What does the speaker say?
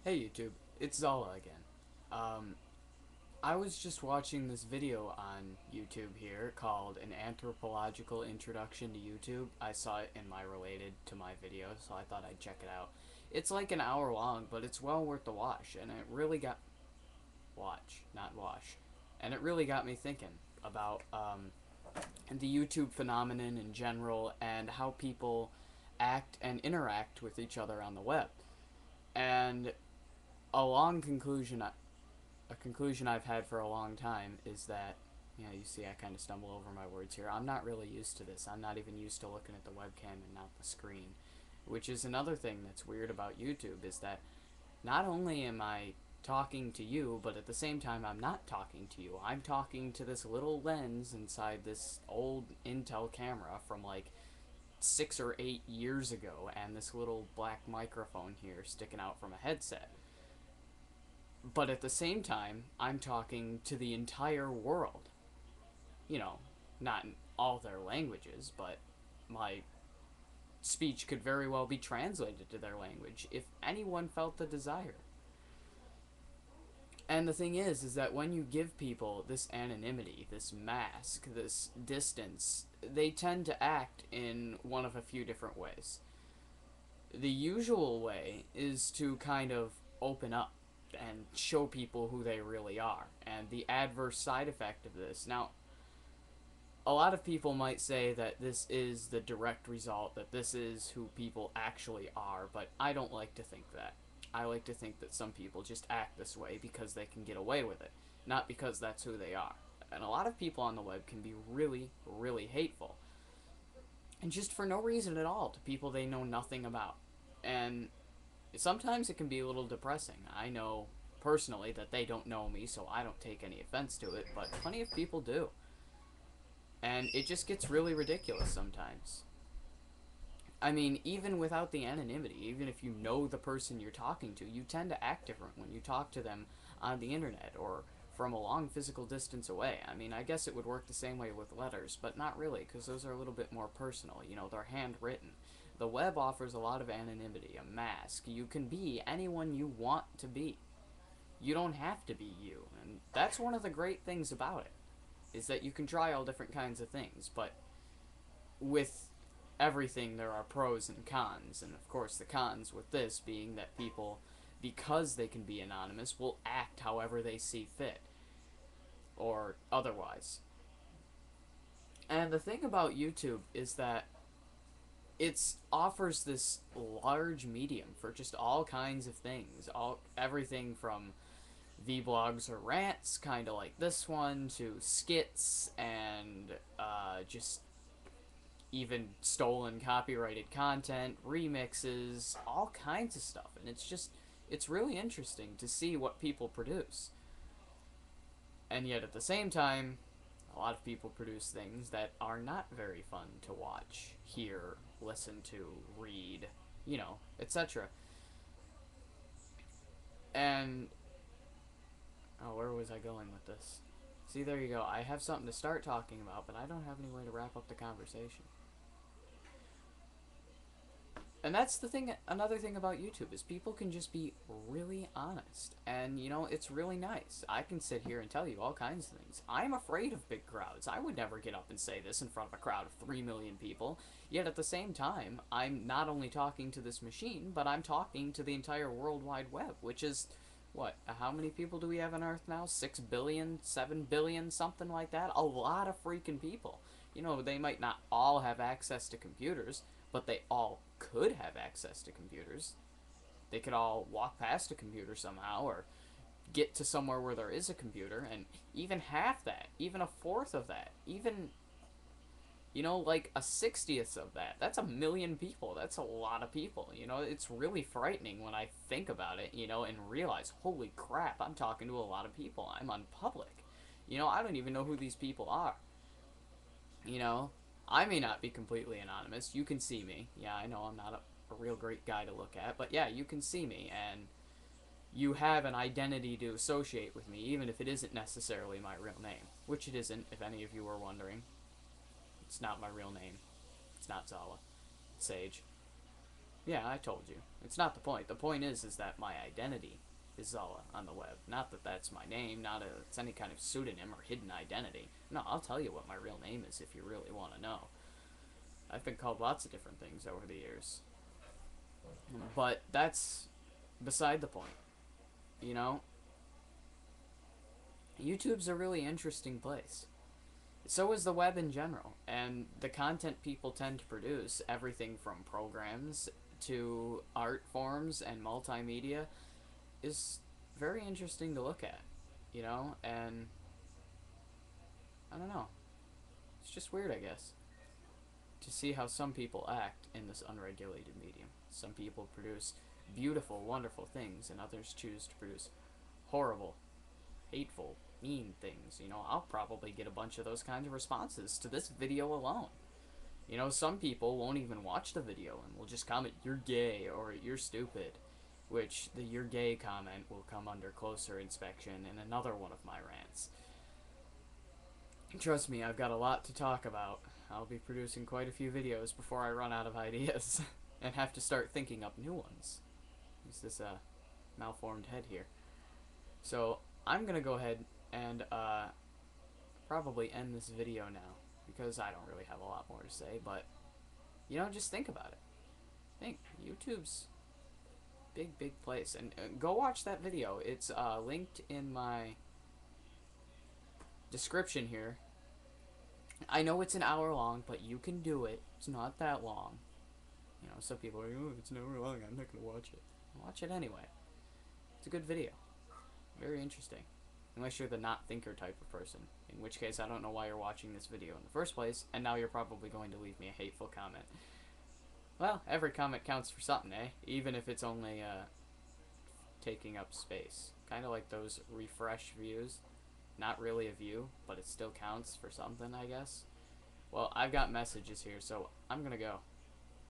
Hey YouTube, it's Zala again. Um, I was just watching this video on YouTube here called An Anthropological Introduction to YouTube. I saw it in my related to my video, so I thought I'd check it out. It's like an hour long, but it's well worth the watch, and it really got watch, not wash, and it really got me thinking about the YouTube phenomenon in general and how people act and interact with each other on the web. And a long conclusion a conclusion I've had for a long time is that, you see, I kind of stumble over my words here. I'm not really used to this. I'm not even used to looking at the webcam and not the screen, which is another thing that's weird about YouTube is that not only am I talking to you, but at the same time, I'm not talking to you. I'm talking to this little lens inside this old Intel camera from like 6 or 8 years ago, and this little black microphone here sticking out from a headset. But at the same time, I'm talking to the entire world. You know, not in all their languages, but my speech could very well be translated to their language if anyone felt the desire. And the thing is that when you give people this anonymity, this mask, this distance, they tend to act in one of a few different ways. The usual way is to kind of open up and show people who they really are and the adverse side effect of this. Now, a lot of people might say that this is the direct result, that this is who people actually are, but I don't like to think that. I like to think that some people just act this way because they can get away with it, not because that's who they are. And a lot of people on the web can be really, really hateful. And just for no reason at all to people they know nothing about. And sometimes it can be a little depressing. I know personally that they don't know me, so I don't take any offense to it, but plenty of people do. And it just gets really ridiculous sometimes. I mean, even without the anonymity, even if you know the person you're talking to, you tend to act different when you talk to them on the internet or from a long physical distance away. I mean, I guess it would work the same way with letters, but not really, because those are a little bit more personal. They're handwritten. The web offers a lot of anonymity, a mask. You can be anyone you want to be. You don't have to be you, and that's one of the great things about it, is that you can try all different kinds of things, but with everything there are pros and cons, and of course the cons with this being that people, because they can be anonymous, will act however they see fit, or otherwise. And the thing about YouTube is that it offers this large medium for just all kinds of things, everything from vlogs or rants, kind of like this one, to skits and just even stolen copyrighted content, remixes, all kinds of stuff. And it's really interesting to see what people produce. And yet at the same time, a lot of people produce things that are not very fun to watch, hear, listen to, read, etc. And where was I going with this? See, there you go. I have something to start talking about, but I don't have any way to wrap up the conversation. And that's the thing, another thing about YouTube is people can just be really honest. And, it's really nice. I can sit here and tell you all kinds of things. I'm afraid of big crowds. I would never get up and say this in front of a crowd of 3 million people. Yet at the same time, I'm not only talking to this machine, but I'm talking to the entire World Wide Web, which is, what, how many people do we have on Earth now? 6 billion, 7 billion, something like that? A lot of freaking people. They might not all have access to computers, but they all could have access to computers. They could all walk past a computer somehow, or get to somewhere where there is a computer, and even half that, even a fourth of that, even, like a 60th of that. That's a million people. That's a lot of people. It's really frightening when I think about it, and realize, holy crap, I'm talking to a lot of people. I'm on public. I don't even know who these people are. You know, I may not be completely anonymous. You can see me. Yeah, I know I'm not a real great guy to look at, but yeah, you can see me, and you have an identity to associate with me, even if it isn't necessarily my real name. Which it isn't, if any of you were wondering. It's not my real name. It's not Zala. It's Sage. Yeah, I told you. It's not the point. The point is that my identity is Zala on the web. Not that that's my name, not a, it's any kind of pseudonym or hidden identity. No, I'll tell you what my real name is if you really want to know. I've been called lots of different things over the years. But that's beside the point. You know, YouTube's a really interesting place. So is the web in general, and the content people tend to produce, everything from programs to art forms and multimedia, is very interesting to look at, you know, and I don't know. It's just weird, I guess, to see how some people act in this unregulated medium. Some people produce beautiful, wonderful things, and others choose to produce horrible, hateful, mean things. You know, I'll probably get a bunch of those kinds of responses to this video alone. You know, some people won't even watch the video and will just comment, "You're gay," or "You're stupid," which the "you're gay" comment will come under closer inspection in another one of my rants. Trust me, I've got a lot to talk about. I'll be producing quite a few videos before I run out of ideas and have to start thinking up new ones. Is this a malformed head here? So I'm gonna go ahead and probably end this video now because I don't really have a lot more to say. But you know, just think about it. Think YouTube's big place, and go watch that video. It's linked in my description here. I know it's an hour long, but you can do it. It's not that long. You know, some people are like, "Oh, it's an hour long. I'm not gonna watch it." Watch it anyway. It's a good video. Very interesting. Unless you're the not thinker type of person, in which case I don't know why you're watching this video in the first place, and now you're probably going to leave me a hateful comment. Well, every comment counts for something, eh? Even if it's only taking up space. Kind of like those refresh views. Not really a view, but it still counts for something, I guess. Well, I've got messages here, so I'm gonna go.